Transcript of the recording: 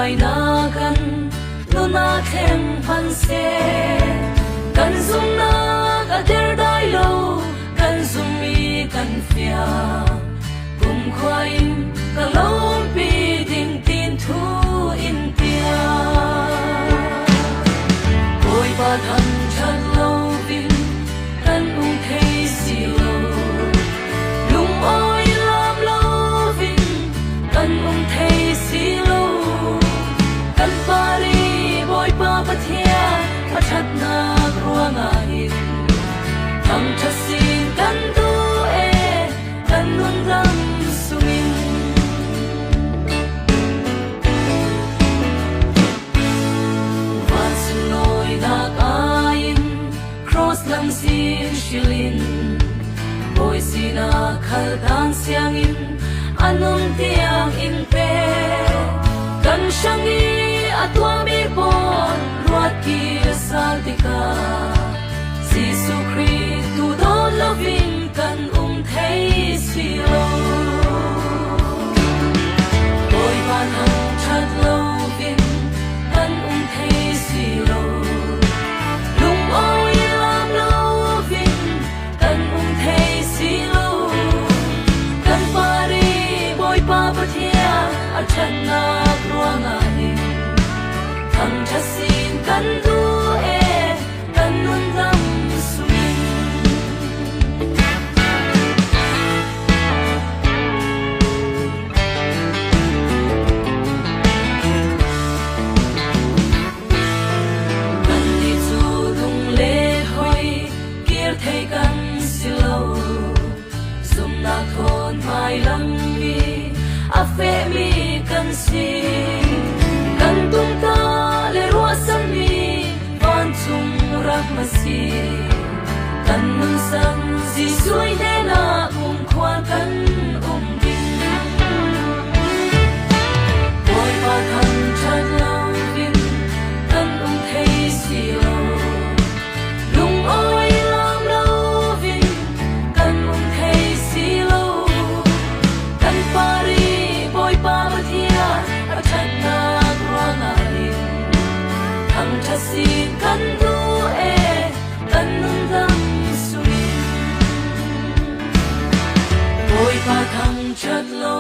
vai na kan nu na them han se kan zum na ka der dai lo kan zum mi kan fia kum khoi ka lom pi ding tin thu in tia oi ba thang chan lo vin kan ung thei si lo lung oi lam lo vin kan ung thei si lo kan pari boy pa pathia pachat na ruanga hin thang chasin kan tu e kan nun ram sumin van sunoi na kain cross lam sin shilin boy sina khal dan siang in anum tiang in pe kan shangi atwa mi bon ruat ki saltika Giêsu Christ tu do loving kan thấy silo tôi ban hằng chặt lâu vin kan thấy silo lung ôi lam lâu vin kan thấy silo kan pari boy pa pathia a channa ruanga ni thang chasin kan tu e kan nun dam sumin kan ni chu lung le hoi kir thei kan silo zum na thon mai lam mi a fe mi kan si kan tung ta le ro san mi van chung rak ma si kan nun sang ji suai de na khoan kan bin boy pa kan chan lao bin kan thấy si lo lung oi lam lao vin kan thấy si lo kan pari boy pa pathia a chan na ruanga ni thang chasin kan tu e kan nun dam sumin boy pa thang chat lo